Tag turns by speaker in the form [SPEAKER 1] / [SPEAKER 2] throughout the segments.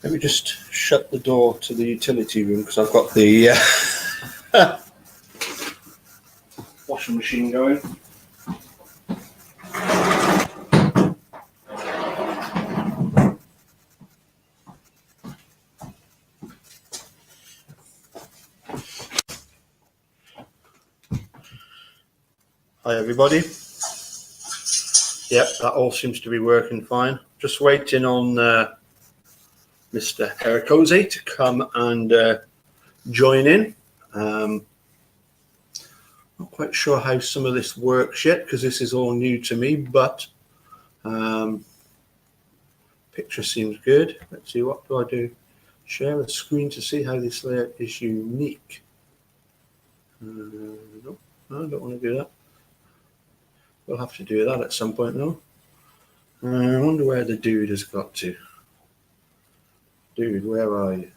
[SPEAKER 1] Let me just shut the door to the utility room because I've got the washing machine going. Hi everybody. Yep, that all seems to be working fine. Just waiting on Mr. Erekose to come and join in. Not quite sure how some of this works yet because this is all new to me, but picture seems good. Let's see, what do I do? Share a screen to see how this layout is unique. No, I don't want to do that. We'll have to do that at some point though. I wonder where the dude has got to. Dude, where are you?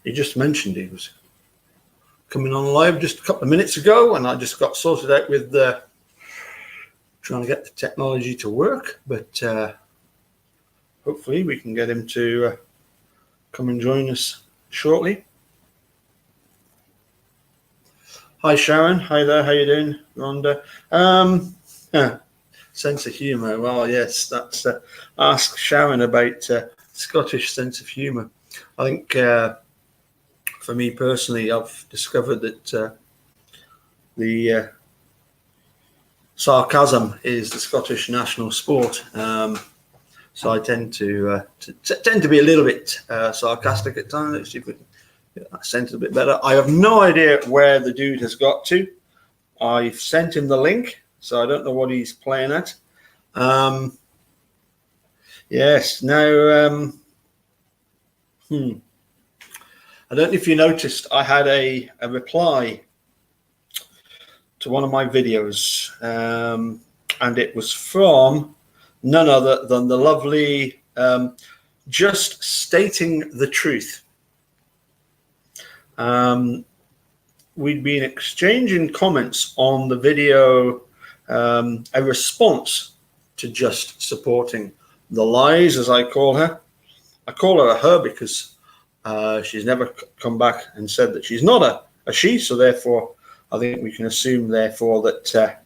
[SPEAKER 1] He just mentioned he was coming on live just a couple of minutes ago, and I just got sorted out with trying to get the technology to work, but hopefully we can get him to come and join us shortly. Hi Sharon, hi there, how you doing, Rhonda? Sense of humour. Well, yes, that's ask Sharon about Scottish sense of humour. I think for me personally, I've discovered that the sarcasm is the Scottish national sport. So I tend to be a little bit sarcastic at times. Let's see if we can get that sense a bit better. I have no idea where the dude has got to. I've sent him the link, so I don't know what he's playing at. Yes, now, I don't know if you noticed, I had a reply to one of my videos, and it was from none other than the lovely Just Stating the Truth. We'd been exchanging comments on the video, a response to Just Supporting the Lies, as I call her. I call her a her because she's never come back and said that she's not a she, so therefore I think we can assume therefore that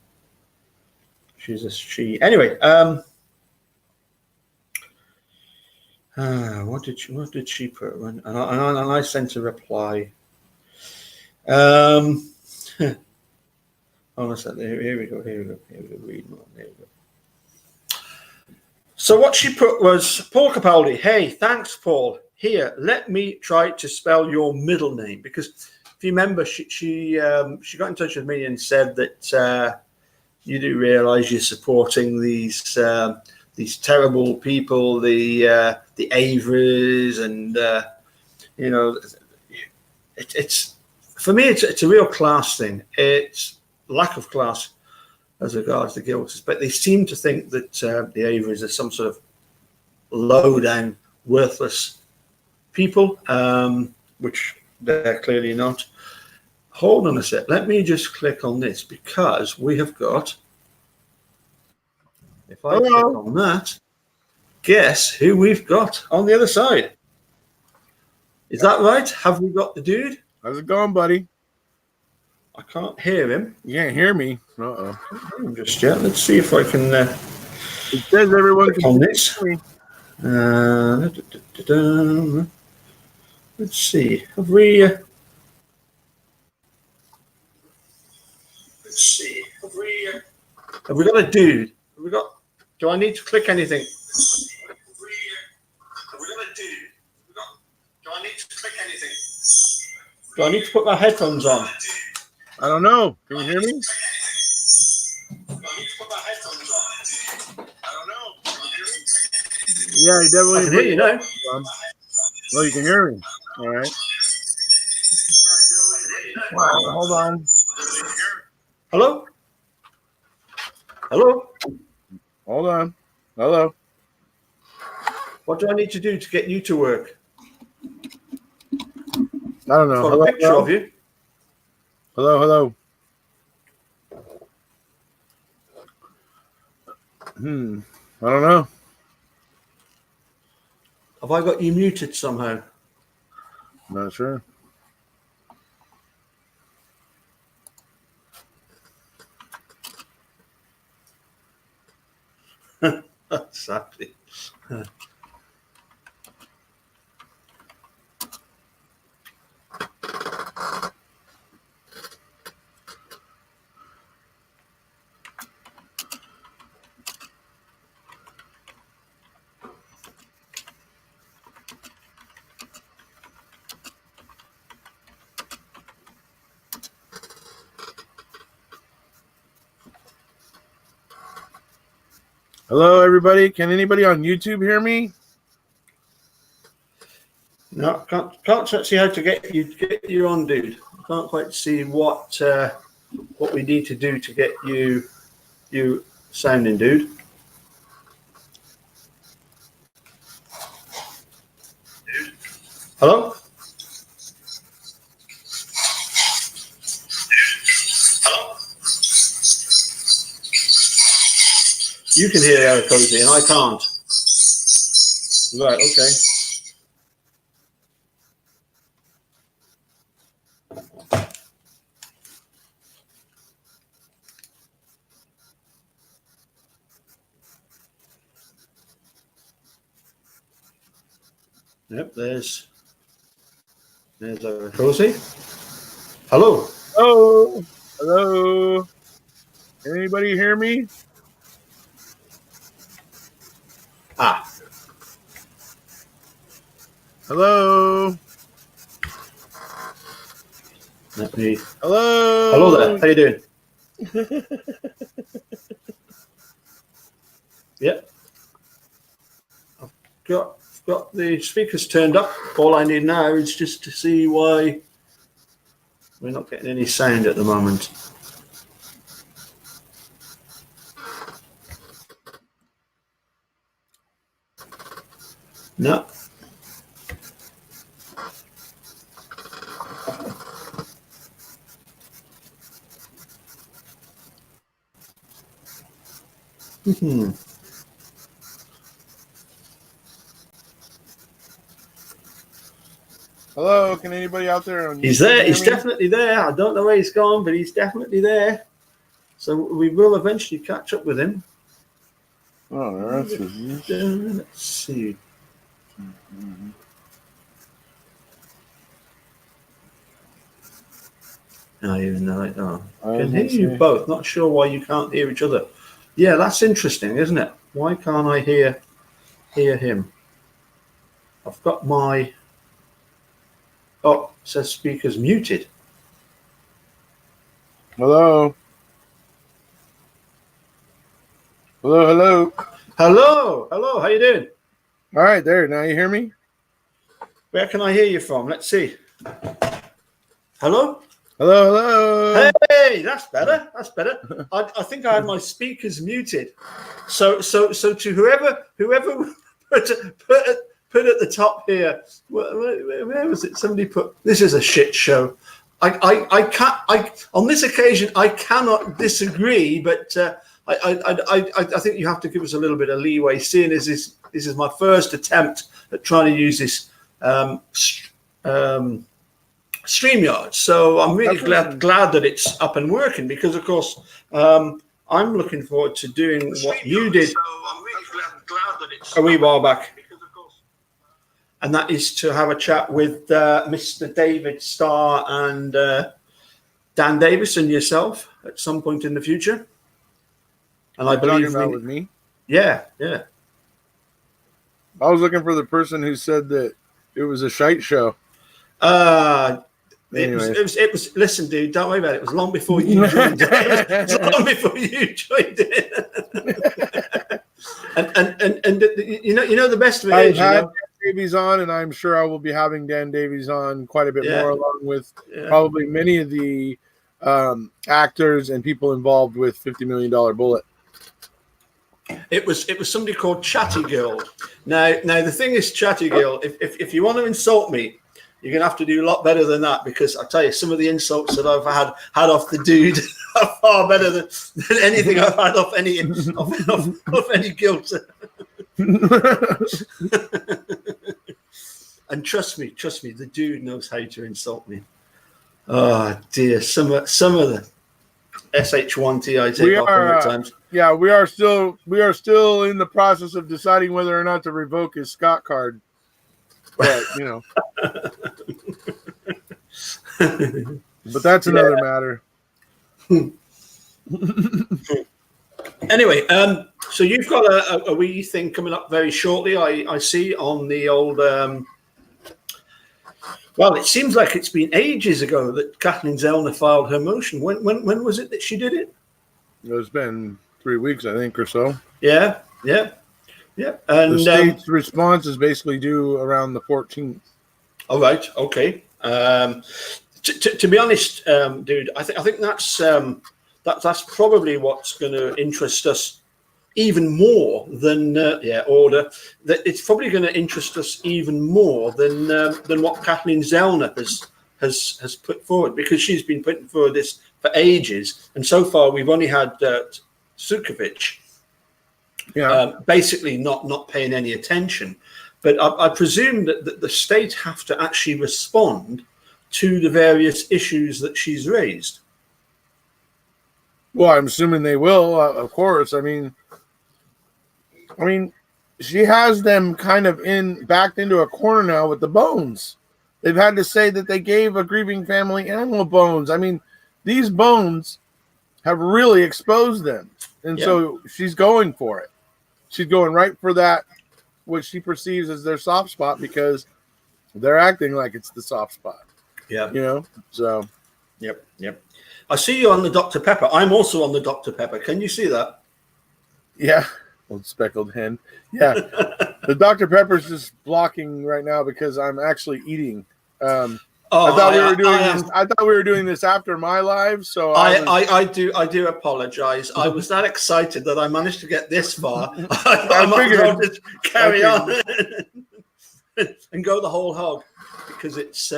[SPEAKER 1] she's a she. Anyway, what did she put? And I sent a reply. Hold on a second. Here we go. Read more. There we go. So what she put was, Paul Capaldi. Hey, thanks, Paul. Here, let me try to spell your middle name, because if you remember, she got in touch with me and said that you do realise you're supporting these terrible people, the Averys, and you know, it's for me, it's a real class thing. It's lack of class as regards the guilds, but they seem to think that the Averys are some sort of low down, worthless people, which they're clearly not. Hold on a sec. Let me just click on this, because we have got, if I click on that, guess who we've got on the other side. Is that right? Have we got the dude?
[SPEAKER 2] How's it going, buddy?
[SPEAKER 1] I can't hear him.
[SPEAKER 2] You can't hear me.
[SPEAKER 1] I can't hear him just yet. Let's see if I can
[SPEAKER 2] it says everyone
[SPEAKER 1] click on this. Let's see. Have we have we got a dude? Have we got? Do I need to click anything? Have we got a dude? Do I need to click anything? Do I need to put my headphones on?
[SPEAKER 2] I don't know. Can you hear me? Yeah, you definitely
[SPEAKER 1] I can hear you now.
[SPEAKER 2] Well, you can hear me. All right. Wow, hold on.
[SPEAKER 1] Hello? Hello?
[SPEAKER 2] Hold on. Hello.
[SPEAKER 1] What do I need to do to get you to work?
[SPEAKER 2] I don't know.
[SPEAKER 1] I've got a picture of you.
[SPEAKER 2] Hello. I don't know.
[SPEAKER 1] Have I got you muted somehow?
[SPEAKER 2] Not sure.
[SPEAKER 1] Exactly.
[SPEAKER 2] Hello, everybody. Can anybody on YouTube hear me?
[SPEAKER 1] No, can't see how to get you on, dude. Can't quite see what we need to do to get you sounding, dude. Hello? Hello? You can hear Erekose and I can't. Right, okay. Yep, there's Erekose. Hello.
[SPEAKER 2] Oh, hello. Can anybody hear me?
[SPEAKER 1] Ah.
[SPEAKER 2] Hello.
[SPEAKER 1] Let me.
[SPEAKER 2] Hello.
[SPEAKER 1] Hello there. How you doing? Yep. I've got the speakers turned up. All I need now is just to see why we're not getting any sound at the moment. No. Hmm.
[SPEAKER 2] Hello. Can anybody out there on
[SPEAKER 1] He's
[SPEAKER 2] YouTube
[SPEAKER 1] there.
[SPEAKER 2] hear
[SPEAKER 1] He's
[SPEAKER 2] me?
[SPEAKER 1] definitely there. I don't know where he's gone, but he's definitely there. So we will eventually catch up with him.
[SPEAKER 2] Oh, that's
[SPEAKER 1] Let's see. No, even though I can hear you both. Not sure why you can't hear each other. Yeah, that's interesting, isn't it? Why can't I hear him? I've got my it says speakers muted.
[SPEAKER 2] Hello. Hello.
[SPEAKER 1] Hello. How you doing?
[SPEAKER 2] All right, there. Now you hear me?
[SPEAKER 1] Where can I hear you from? Let's see. Hello.
[SPEAKER 2] Hello.
[SPEAKER 1] Hey, that's better. I think I had my speakers muted. So to whoever put at the top here, where was it? Somebody put, this is a shit show. I can't. On this occasion, I cannot disagree, but I think you have to give us a little bit of leeway, seeing as this is my first attempt at trying to use this StreamYard. So I'm really glad that it's up and working, because of course I'm looking forward to doing what you did a wee while back, and that is to have a chat with Mr. David Starr and Dan Davis and yourself at some point in the future. And I believe
[SPEAKER 2] with me.
[SPEAKER 1] Yeah.
[SPEAKER 2] I was looking for the person who said that it was a shite show.
[SPEAKER 1] It was. Listen, dude, don't worry about it. It was long before you joined. It was long before you joined it. and you know the best of it
[SPEAKER 2] I've
[SPEAKER 1] is,
[SPEAKER 2] had Dan Davies on, and I'm sure I will be having Dan Davies on quite a bit more, along with probably many of the actors and people involved with $50 Million Bullet.
[SPEAKER 1] It was somebody called Chatty Girl. Now the thing is, Chatty Girl, if you want to insult me, you're gonna have to do a lot better than that, because I tell you, some of the insults that I've had off the dude are far better than anything I've had off any of any guilt. And trust me, the dude knows how to insult me. Oh dear, some of the SH1T I take off him at times.
[SPEAKER 2] Yeah, we are still in the process of deciding whether or not to revoke his Scott card. But but that's another matter.
[SPEAKER 1] Anyway, so you've got a wee thing coming up very shortly. I see on the old. Well, it seems like it's been ages ago that Kathleen Zellner filed her motion. When was it that she did it?
[SPEAKER 2] It's been 3 weeks, I think, or so.
[SPEAKER 1] Yeah. And
[SPEAKER 2] the state's response is basically due around the 14th.
[SPEAKER 1] All right. Okay. To be honest, dude, I think that's probably what's going to interest us even more than order. That it's probably going to interest us even more than what Kathleen Zellner has put forward, because she's been putting forward this for ages, and so far we've only had Sukovich basically not paying any attention. But I presume that the state have to actually respond to the various issues that she's raised.
[SPEAKER 2] Well, I'm assuming they will, of course. I mean, she has them kind of backed into a corner now with the bones. They've had to say that they gave a grieving family animal bones. I mean, these bones have really exposed them. And so she's going for it. She's going right for that, what she perceives as their soft spot, because they're acting like it's the soft spot. Yeah. So.
[SPEAKER 1] Yep. I see you on the Dr. Pepper. I'm also on the Dr. Pepper. Can you see that?
[SPEAKER 2] Yeah. Old speckled hen. Yeah. The Dr. Pepper's just blocking right now because I'm actually eating. I thought we were doing this after my live, so
[SPEAKER 1] I do apologize. I was that excited that I managed to get this far. I might as well just carry on and go the whole hog, because it's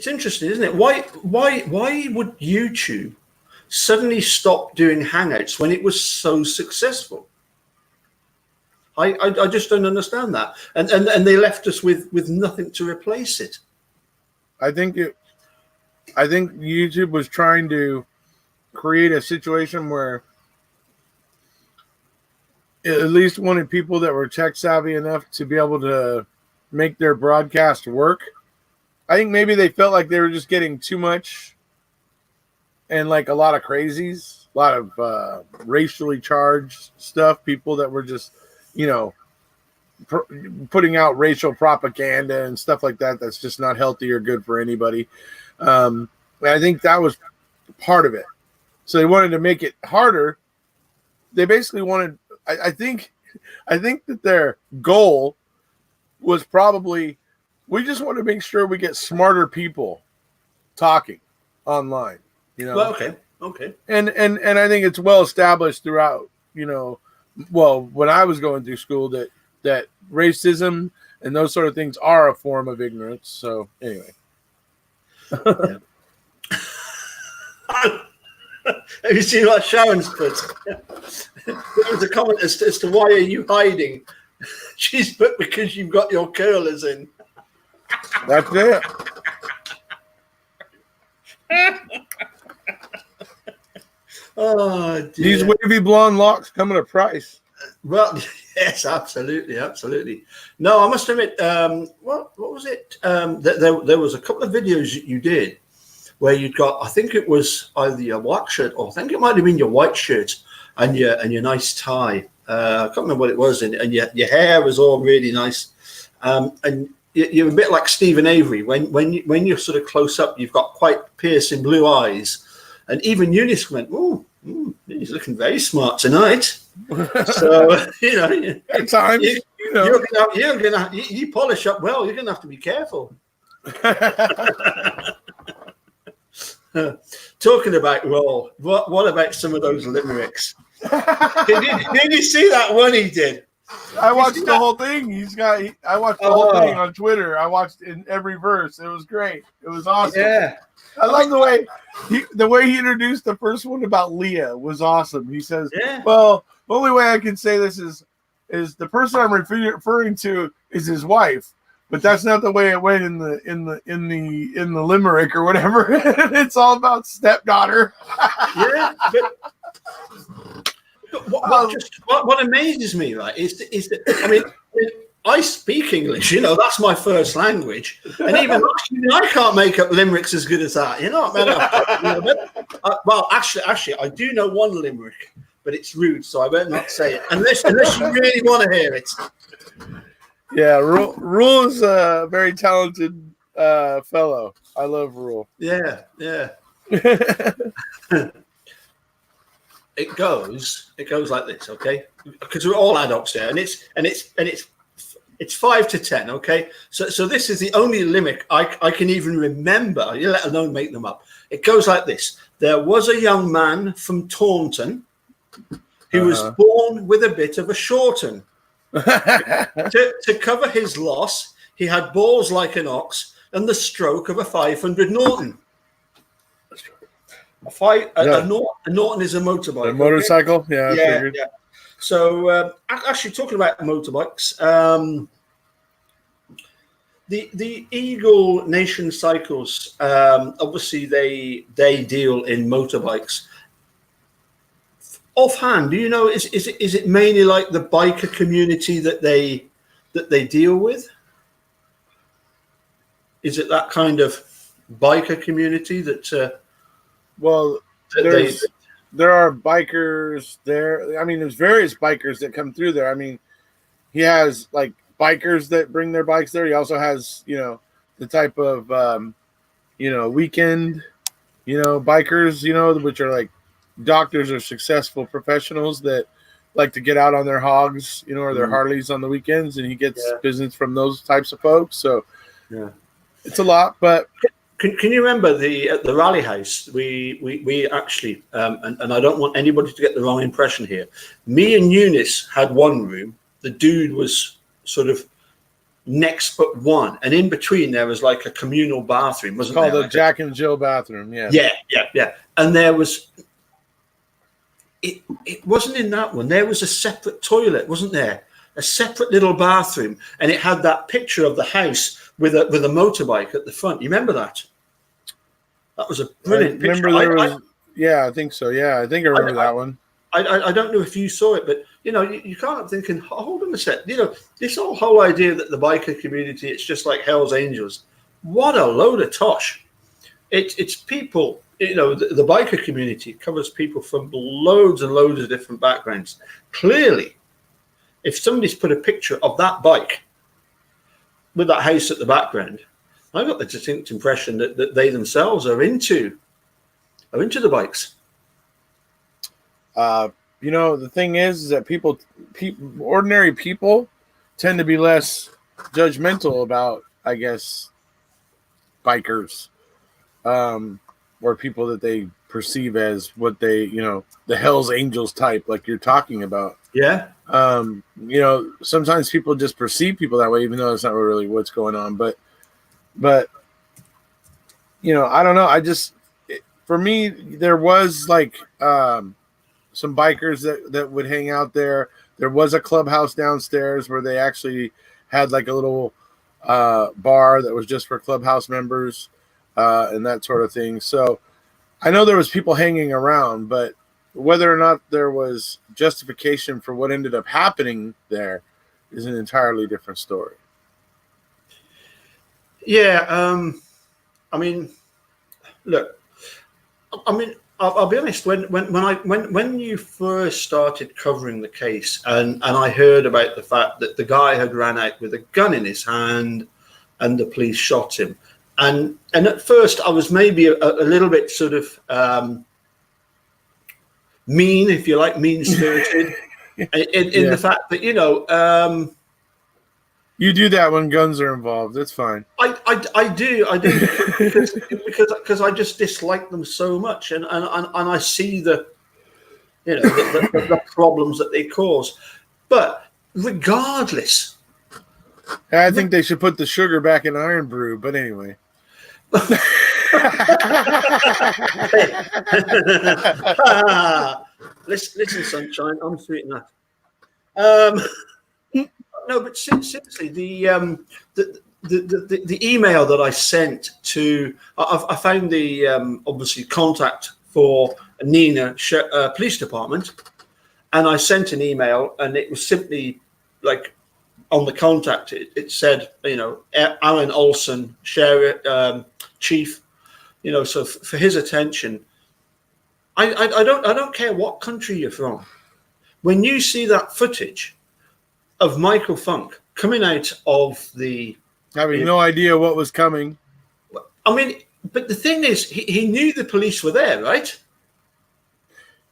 [SPEAKER 1] interesting, isn't it? Why would YouTube suddenly stop doing Hangouts when it was so successful? I just don't understand that. And they left us with nothing to replace it.
[SPEAKER 2] I think YouTube was trying to create a situation where it at least wanted people that were tech savvy enough to be able to make their broadcast work. I think maybe they felt like they were just getting too much, and like a lot of crazies, a lot of racially charged stuff, people that were just, putting out racial propaganda and stuff like that. That's just not healthy or good for anybody. I think that was part of it. So they wanted to make it harder. They basically wanted, I think that their goal was probably, we just want to make sure we get smarter people talking online,
[SPEAKER 1] Well, okay.
[SPEAKER 2] And I think it's well established throughout, when I was going through school that racism and those sort of things are a form of ignorance. So anyway.
[SPEAKER 1] Yeah. Have you seen what Sharon's put? There was a comment as to why are you hiding? She's put because you've got your curlers in.
[SPEAKER 2] That's it.
[SPEAKER 1] Oh, dear.
[SPEAKER 2] These wavy blonde locks come at a price.
[SPEAKER 1] Well, yes, absolutely. No, I must admit, what was it? There was a couple of videos you did where you'd got, I think it was either your black shirt, or I think it might have been your white shirt and your nice tie. I can't remember what it was, and your hair was all really nice. And you're a bit like Stephen Avery. When you're sort of close up, you've got quite piercing blue eyes. And even Eunice went, "Oh, he's looking very smart tonight." So
[SPEAKER 2] at times,
[SPEAKER 1] you polish up well. You're gonna have to be careful. Talking about what about some of those limericks? Did you see that one he did?
[SPEAKER 2] I watched the whole thing. I watched the whole thing on Twitter. I watched in every verse. It was great. It was awesome.
[SPEAKER 1] Yeah.
[SPEAKER 2] I love the way he introduced the first one about Leah was awesome. He says, well, the only way I can say this is the person I'm referring to is his wife, but that's not the way it went in the limerick or whatever. It's all about stepdaughter.
[SPEAKER 1] Yeah, but what amazes me, right, is that I mean, I speak English, that's my first language, and even I can't make up limericks as good as that, well, actually, I do know one limerick, but it's rude, so I better not say it unless you really want to hear it.
[SPEAKER 2] Yeah, Rule is a very talented fellow. I love Rule.
[SPEAKER 1] Yeah. It goes like this, okay? Because we're all adults here, and it's 5 to 10, okay? So this is the only limerick I can even remember, let alone make them up. It goes like this: there was a young man from Taunton who was born with a bit of a shorten. To cover his loss, he had balls like an ox and the stroke of a 500 Norton. A Norton is a motorbike.
[SPEAKER 2] A motorcycle? Okay? Yeah, I figured.
[SPEAKER 1] Yeah. So, actually, talking about motorbikes, the Eagle Nation Cycles, obviously they deal in motorbikes. Offhand, do you know, is it mainly like the biker community that they deal with? Is it that kind of biker community that?
[SPEAKER 2] Well, there are bikers there. I mean, there's various bikers that come through there. I mean, he has like bikers that bring their bikes there. He also has, the type of, weekend, bikers, which are like doctors or successful professionals that like to get out on their hogs, or their Harleys on the weekends, and he gets business from those types of folks. So it's a lot, but.
[SPEAKER 1] Can you remember at the rally house? We actually, and I don't want anybody to get the wrong impression here. Me and Eunice had one room. The dude was sort of next but one, and in between there was like a communal bathroom, wasn't there?
[SPEAKER 2] Called the Jack and Jill bathroom. Yeah.
[SPEAKER 1] And there was. It wasn't in that one. There was a separate toilet, wasn't there? A separate little bathroom, and it had that picture of the house with a motorbike at the front. You remember that? That was a brilliant picture.
[SPEAKER 2] I think so. Yeah, I think I remember that one.
[SPEAKER 1] I don't know if you saw it, but you can't help thinking, hold on a sec. This whole idea that the biker community, it's just like Hell's Angels. What a load of tosh! It's people. The biker community covers people from loads and loads of different backgrounds. Clearly, if somebody's put a picture of that bike with that house at the background, I got the distinct impression that they themselves are into the bikes.
[SPEAKER 2] The thing is that ordinary people tend to be less judgmental about, I guess, bikers, or people that they perceive as what they, the Hell's Angels type, like you're talking about.
[SPEAKER 1] Yeah.
[SPEAKER 2] Sometimes people just perceive people that way, even though that's not really what's going on. But I don't know. For me, there was like some bikers that would hang out there. There was a clubhouse downstairs where they actually had like a little bar that was just for clubhouse members and that sort of thing. So I know there was people hanging around, but whether or not there was justification for what ended up happening there is an entirely different story.
[SPEAKER 1] Yeah. I mean, look, I'll be honest. When you first started covering the case, and I heard about the fact that the guy had ran out with a gun in his hand, and the police shot him, and at first I was maybe a little bit sort of mean, if you like, mean-spirited, in the fact that
[SPEAKER 2] you do that when guns are involved. That's fine.
[SPEAKER 1] I do because I just dislike them so much, and I see the problems that they cause. But regardless.
[SPEAKER 2] I think they should put the sugar back in Iron Brew, but anyway.
[SPEAKER 1] Listen, sunshine, I'm sweet enough. No, but seriously, the email that I sent to, I found the obviously contact for Nina Police Department, and I sent an email, and it was simply like on the contact, it said, Alan Olson, sheriff, chief, so for his attention. I don't care what country you're from. When you see that footage of Michael Funk coming out of the,
[SPEAKER 2] having no idea what was coming.
[SPEAKER 1] I mean, but the thing is, he knew the police were there, right?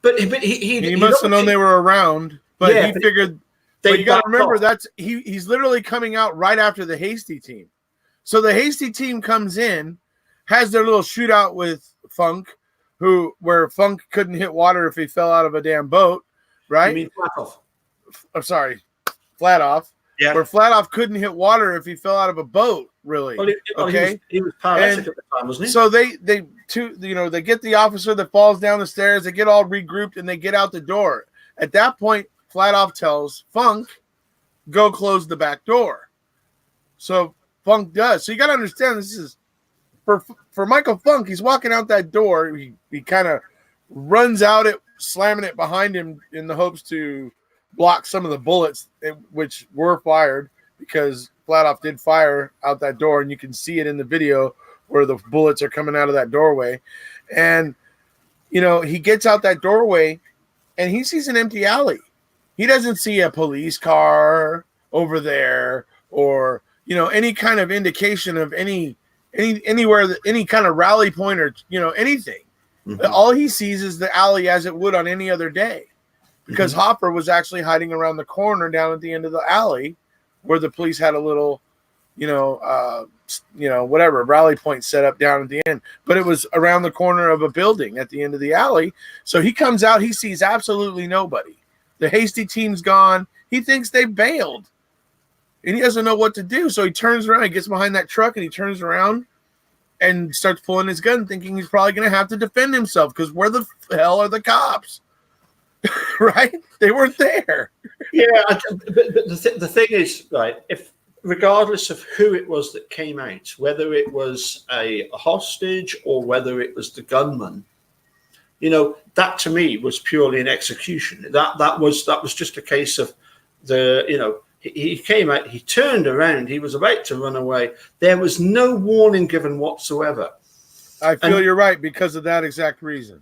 [SPEAKER 1] But he
[SPEAKER 2] must have known they were around, but he figured. But you got to remember, he's literally coming out right after the Hasty team. So the Hasty team comes in, has their little shootout with Funk, where Funk couldn't hit water if he fell out of a damn boat, right?
[SPEAKER 1] You mean Flatoff?
[SPEAKER 2] I'm sorry, Flatoff.
[SPEAKER 1] Yeah.
[SPEAKER 2] Where Flatoff couldn't hit water if he fell out of a boat, really.
[SPEAKER 1] Well, he was paralytic at the time, wasn't he?
[SPEAKER 2] So they get the officer that falls down the stairs, they get all regrouped, and they get out the door. At that point, Flatoff tells Funk, go close the back door. So Funk does. So you got to understand, this is for Michael Funk. He's walking out that door. He kind of runs out it, slamming it behind him in the hopes to block some of the bullets which were fired, because Flatoff did fire out that door, and you can see it in the video where the bullets are coming out of that doorway. And he gets out that doorway and he sees an empty alley. He doesn't see a police car over there or, any kind of indication of anywhere, any kind of rally point or, anything. Mm-hmm. All he sees is the alley as it would on any other day, because Hopper was actually hiding around the corner down at the end of the alley where the police had a little, whatever rally point set up down at the end, but it was around the corner of a building at the end of the alley. So he comes out, he sees absolutely nobody. The Hasty team's gone. He thinks they bailed, and he doesn't know what to do. So he turns around, he gets behind that truck, and he turns around and starts pulling his gun, thinking he's probably going to have to defend himself, because where the hell are the cops? Right? They weren't there.
[SPEAKER 1] Yeah, but the thing is, right, if regardless of who it was that came out, whether it was a hostage or whether it was the gunman, that to me was purely an execution. That was just a case of he came out, he turned around, he was about to run away. There was no warning given whatsoever.
[SPEAKER 2] I feel you're right because of that exact reason.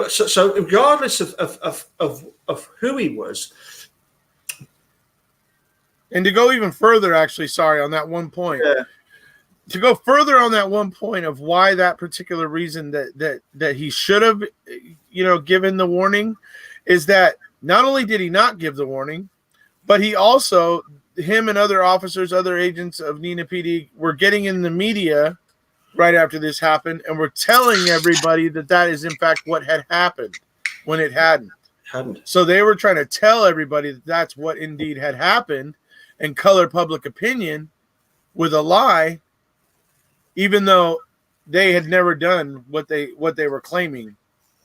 [SPEAKER 1] So regardless of who he was.
[SPEAKER 2] And to go even further, actually, sorry, on that one point.
[SPEAKER 1] Yeah.
[SPEAKER 2] To go further on that one point of why that particular reason that he should have, given the warning, is that not only did he not give the warning, but he also, him and other officers, other agents of Neenah PD were getting in the media right after this happened and were telling everybody that is in fact what had happened when it hadn't. So they were trying to tell everybody that that's what indeed had happened and color public opinion with a lie, even though they had never done what they were claiming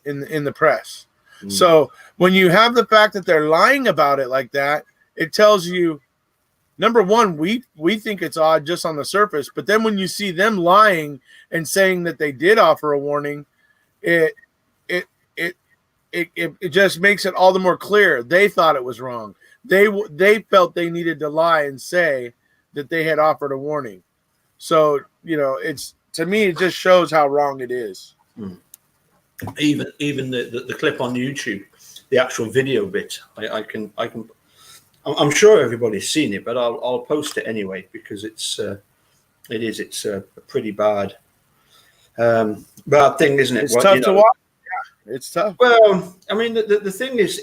[SPEAKER 2] in the press. Mm. So when you have the fact that they're lying about it like that, it tells you, number one, we think it's odd just on the surface, but then when you see them lying and saying that they did offer a warning, it just makes it all the more clear. They thought it was wrong. They felt they needed to lie and say that they had offered a warning. So, it's, to me, it just shows how wrong it is.
[SPEAKER 1] Mm. Even the clip on YouTube, the actual video bit, I'm sure everybody's seen it, but I'll post it anyway because it's a pretty bad thing, isn't it?
[SPEAKER 2] It's tough to watch. Yeah, it's tough.
[SPEAKER 1] Well, I mean, the thing is,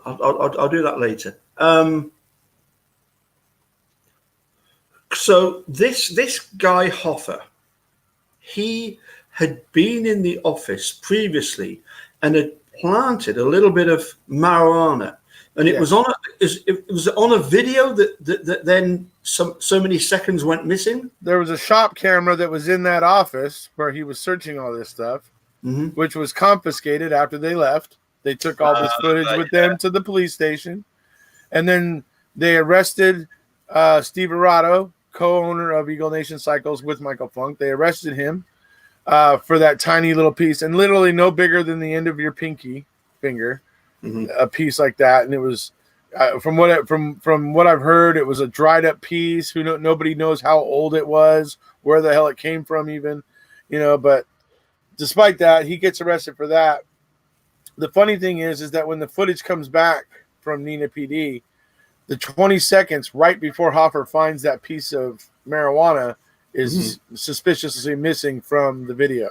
[SPEAKER 1] I'll do that later. So this guy Hoffer, he had been in the office previously and planted a little bit of marijuana, and it was on a video that then so many seconds went missing.
[SPEAKER 2] There was a shop camera that was in that office where he was searching all this stuff, which was confiscated after they left. They took all this footage with them to the police station, and then they arrested Steve Arado, co-owner of Eagle Nation Cycles with Michael Funk. They arrested him for that tiny little piece, and literally no bigger than the end of your pinky finger, a piece like that. And it was, from what I've heard, it was a dried up piece. Nobody knows how old it was, where the hell it came from, even, But despite that, he gets arrested for that. The funny thing is that when the footage comes back from Neenah PD, the 20 seconds right before Hoffer finds that piece of marijuana is suspiciously missing from the video.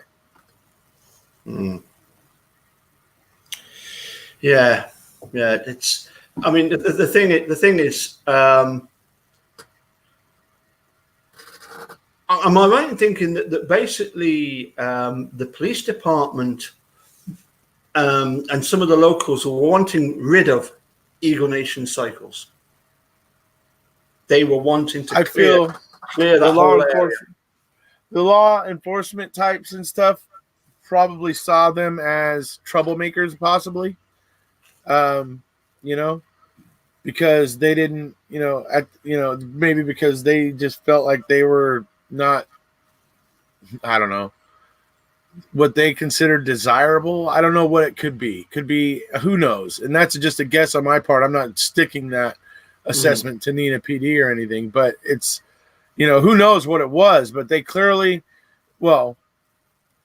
[SPEAKER 1] Yeah. It's. I mean, the thing is. Am I right in thinking that basically the police department and some of the locals were wanting rid of Eagle Nation Cycles? They were wanting to clear the whole area.
[SPEAKER 2] The law enforcement types and stuff probably saw them as troublemakers, possibly. Because they didn't, maybe because they just felt like they were not, I don't know, what they considered desirable. I don't know what it could be. Could be, who knows? And that's just a guess on my part. I'm not sticking that assessment to Neenah PD or anything, but it's, who knows what it was, but they clearly, well,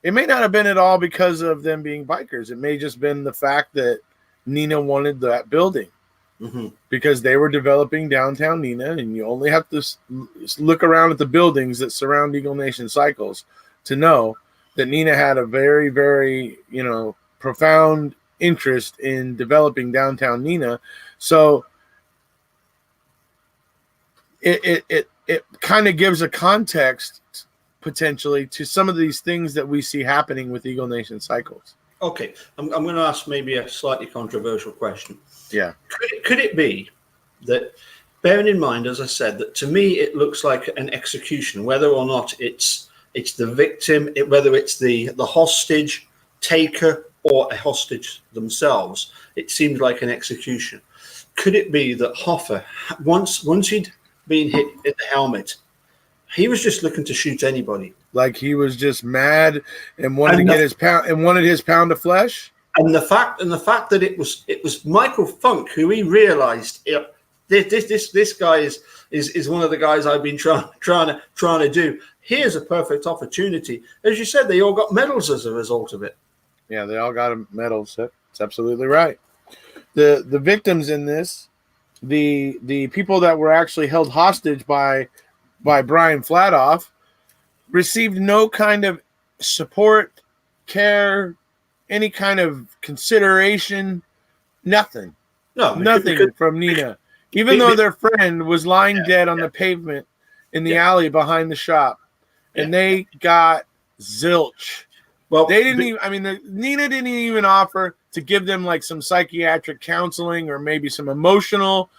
[SPEAKER 2] it may not have been at all because of them being bikers. It may just been the fact that Neenah wanted that building because they were developing downtown Neenah, and you only have to look around at the buildings that surround Eagle Nation Cycles to know that Neenah had a very, very, profound interest in developing downtown Neenah. So it kind of gives a context potentially to some of these things that we see happening with Eagle Nation Cycles.
[SPEAKER 1] Okay, I'm going to ask maybe a slightly controversial question.
[SPEAKER 2] Yeah.
[SPEAKER 1] Could it be that, bearing in mind, as I said, that to me it looks like an execution, whether or not it's the victim, whether it's the hostage taker or a hostage themselves, it seems like an execution. Could it be that Hoffer, once he'd been hit in the helmet, he was just looking to shoot anybody?
[SPEAKER 2] Like he was just mad and wanted to get his pound and wanted his pound of flesh.
[SPEAKER 1] And the fact that it was Michael Funk who he realized, this guy is one of the guys I've been trying to do. Here's a perfect opportunity. As you said, they all got medals as a result of it.
[SPEAKER 2] Yeah, they all got medals. That's absolutely right. The victims in this, the people that were actually held hostage by Brian Fladoff, received no kind of support, care, any kind of consideration, nothing. Nothing from Neenah. Even though their friend was lying dead on the pavement in the alley behind the shop, and they got zilch. Well, they didn't even, Neenah didn't even offer to give them like some psychiatric counseling or maybe some emotional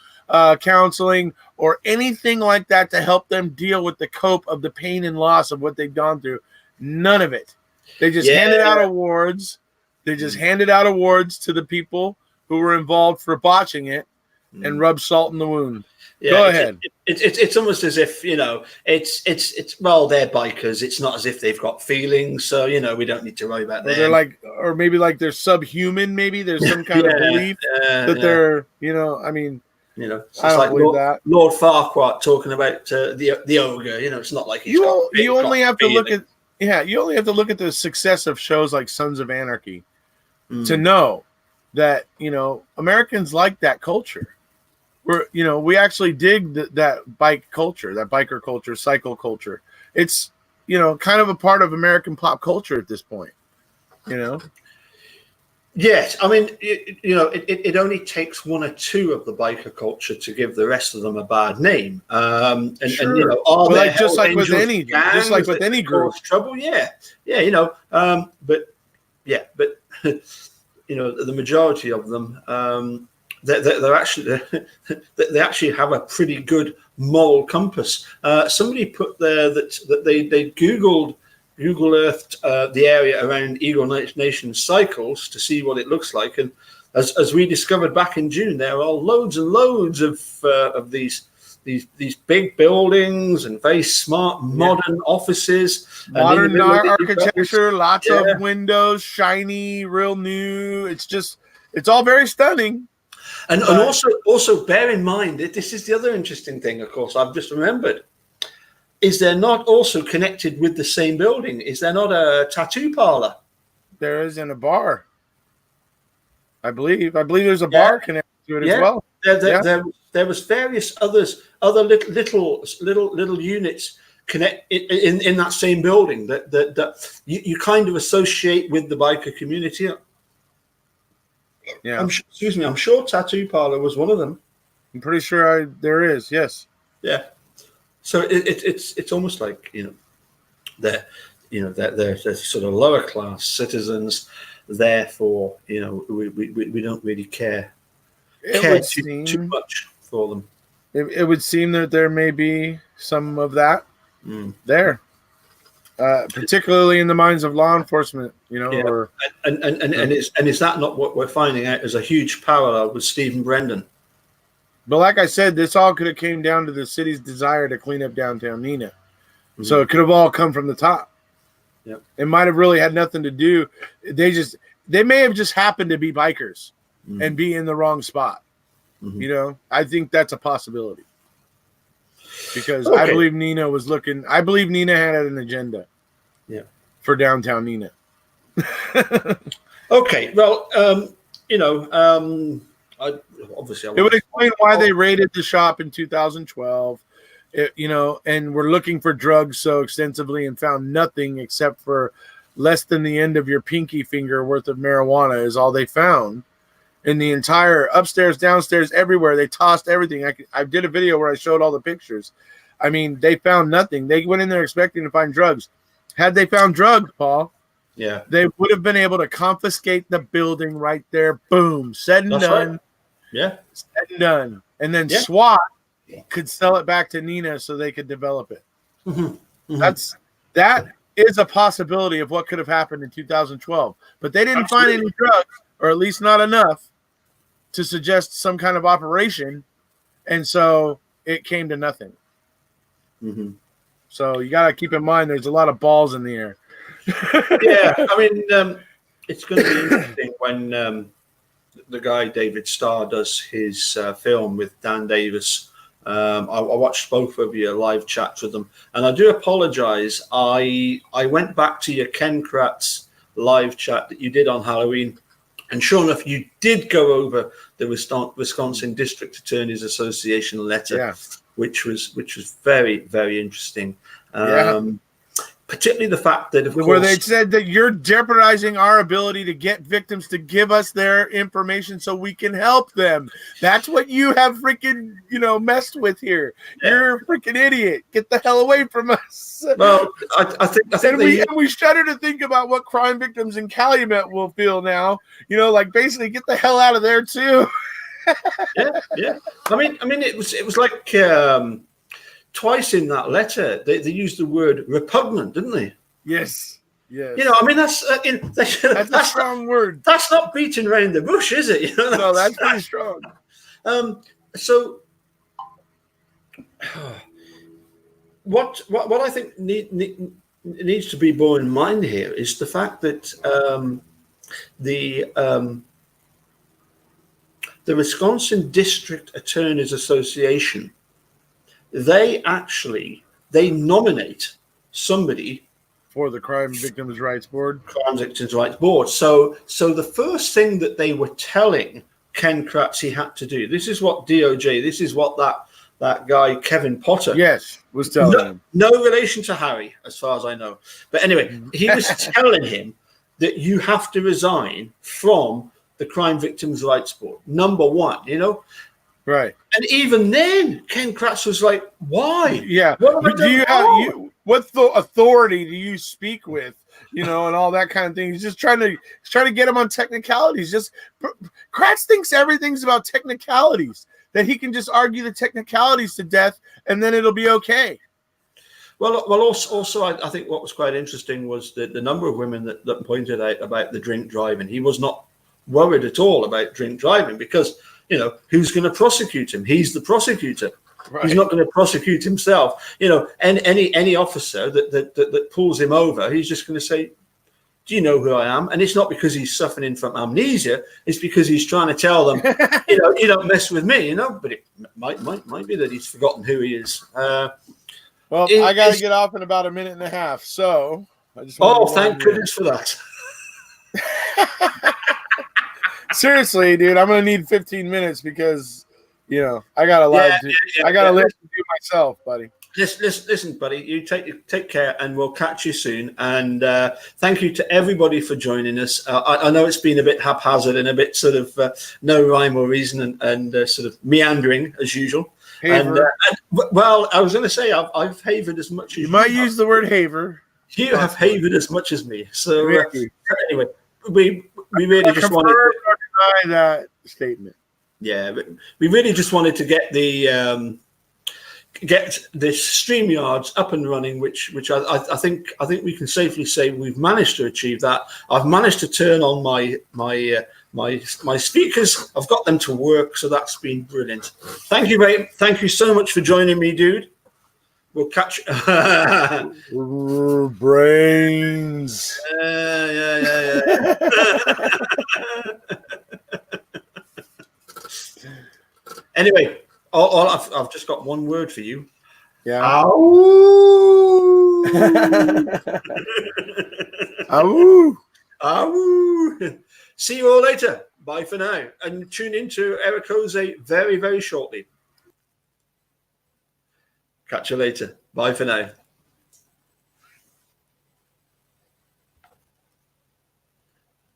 [SPEAKER 2] counseling or anything like that to help them deal with the cope of the pain and loss of what they've gone through. None of it. They just handed out awards. They just handed out awards to the people who were involved for botching it and rubbed salt in the wound. Yeah, go ahead.
[SPEAKER 1] It's almost as if, it's well, they're bikers. It's not as if they've got feelings. So, we don't need to worry about that.
[SPEAKER 2] They're like, or maybe like they're subhuman. Maybe there's some kind of belief that they're,
[SPEAKER 1] it's like Lord Farquaad talking about the ogre. It's not like
[SPEAKER 2] you only have to look at the success of shows like Sons of Anarchy to know that Americans like that culture. We actually dig that bike culture, that biker culture, cycle culture. It's kind of a part of American pop culture at this point.
[SPEAKER 1] Yes, it only takes one or two of the biker culture to give the rest of them a bad name.
[SPEAKER 2] Just like with any group,
[SPEAKER 1] trouble. But the majority of them, they're actually they actually have a pretty good moral compass. Somebody put there that they Google Earthed the area around Eagle Nation cycles to see what it looks like, and as we discovered back in June, there are loads and loads of these big buildings and very smart modern offices,
[SPEAKER 2] modern architecture, lots of windows, shiny, real new. It's all very stunning.
[SPEAKER 1] And also bear in mind that this is the other interesting thing, of course, I've just remembered. Is there not also connected with the same building? Is there not a tattoo parlor?
[SPEAKER 2] There is in a bar. I believe there's a bar connected to it as well.
[SPEAKER 1] There was various other little units connect in that same building that you kind of associate with the biker community.
[SPEAKER 2] Yeah.
[SPEAKER 1] I'm sure Tattoo Parlor was one of them.
[SPEAKER 2] I'm pretty sure there is. Yes.
[SPEAKER 1] Yeah. So it's almost like they're sort of lower class citizens. Therefore, we don't really care too much for them.
[SPEAKER 2] It would seem that there may be some of that there, particularly in the minds of law enforcement. And
[SPEAKER 1] is that not what we're finding out as a huge parallel with Stephen Brendan?
[SPEAKER 2] But like I said, this all could have came down to the city's desire to clean up downtown Neenah. Mm-hmm. So it could have all come from the top.
[SPEAKER 1] Yep.
[SPEAKER 2] It might have really had nothing to do. They may have just happened to be bikers and be in the wrong spot. Mm-hmm. I think that's a possibility. Because I believe Neenah was looking. I believe Neenah had an agenda.
[SPEAKER 1] Yeah.
[SPEAKER 2] For downtown Neenah.
[SPEAKER 1] Okay. Well, it
[SPEAKER 2] would explain why they raided the shop in 2012. And were looking for drugs so extensively and found nothing except for less than the end of your pinky finger worth of marijuana is all they found. In the entire upstairs, downstairs, everywhere, they tossed everything. I did a video where I showed all the pictures. I mean, they found nothing. They went in there expecting to find drugs. Had they found drugs, Paul, they would have been able to confiscate the building right there. Boom. Said and done.
[SPEAKER 1] Right. Yeah.
[SPEAKER 2] Said and done. And then SWAT could sell it back to Neenah so they could develop it. Mm-hmm. Mm-hmm. That is a possibility of what could have happened in 2012. But they didn't find any drugs, or at least not enough, to suggest some kind of operation. And so it came to nothing. Mm-hmm. So you got to keep in mind there's a lot of balls in the air.
[SPEAKER 1] Yeah, I mean, it's going to be interesting when the guy David Starr does his film with Dan Davis. I watched both of your live chats with them, and I do apologize. I went back to your Ken Kratz live chat that you did on Halloween, and sure enough, you did go over the Wisconsin District Attorneys Association letter, which was very, very interesting. Particularly the fact that, of course,
[SPEAKER 2] where they said that you're jeopardizing our ability to get victims to give us their information so we can help them. That's what you have freaking, messed with here. Yeah. You're a freaking idiot. Get the hell away from us.
[SPEAKER 1] Well, I think
[SPEAKER 2] we shudder to think about what crime victims in Calumet will feel now. Basically get the hell out of there too.
[SPEAKER 1] Yeah. I mean, it was like. Twice in that letter, they used the word repugnant, didn't they?
[SPEAKER 2] Yes.
[SPEAKER 1] I mean, that's
[SPEAKER 2] a strong word.
[SPEAKER 1] That's not beating around the bush, is it?
[SPEAKER 2] No, that's pretty strong.
[SPEAKER 1] So, what I think needs to be borne in mind here is the fact that the Wisconsin District Attorneys Association. They nominate somebody
[SPEAKER 2] for the Crime Victims' Rights Board.
[SPEAKER 1] So the first thing that they were telling Ken Kratz he had to do. This is what DOJ. This is what that guy Kevin Potter.
[SPEAKER 2] Yes, was telling him.
[SPEAKER 1] No relation to Harry, as far as I know. But anyway, he was telling him that you have to resign from the Crime Victims' Rights Board. Number one,
[SPEAKER 2] Right.
[SPEAKER 1] And even then, Ken Kratz was like, why?
[SPEAKER 2] Yeah. What authority do you speak with and all that kind of thing. He's just trying to get him on technicalities. Kratz thinks everything's about technicalities, that he can just argue the technicalities to death and then it'll be okay.
[SPEAKER 1] Well, also, I think what was quite interesting was the number of women that pointed out about the drink driving. He was not worried at all about drink driving because, who's going to prosecute him? He's the prosecutor. Right. He's not going to prosecute himself. And any officer that pulls him over, he's just going to say, do you know who I am? And it's not because he's suffering from amnesia. It's because he's trying to tell them, you don't mess with me, But it might be that he's forgotten who he is.
[SPEAKER 2] Well, I got to get off in about a minute and a half, so I just
[SPEAKER 1] thank goodness for that.
[SPEAKER 2] Seriously, dude, I'm gonna need 15 minutes because I got a lot I got a list to do myself, buddy.
[SPEAKER 1] Listen, buddy, you take care, and we'll catch you soon. And thank you to everybody for joining us. I know it's been a bit haphazard and a bit sort of no rhyme or reason and sort of meandering as usual. And, well, I was going to say I've havered as much as
[SPEAKER 2] you might use the word haver.
[SPEAKER 1] You have havered as much as me. So anyway, we really just wanted to
[SPEAKER 2] deny that statement.
[SPEAKER 1] Yeah, but we really just wanted to get the get this StreamYards up and running, which I think we can safely say we've managed to achieve that. I've managed to turn on my speakers. I've got them to work, so that's been brilliant. Thank you so much for joining me, dude. We'll catch
[SPEAKER 2] brains.
[SPEAKER 1] Yeah. Anyway, I've just got one word for you.
[SPEAKER 2] Yeah.
[SPEAKER 1] Ow.
[SPEAKER 2] Ow.
[SPEAKER 1] Ow. See you all later. Bye for now. And tune in to Erekose very, very shortly. Catch you later. Bye for now.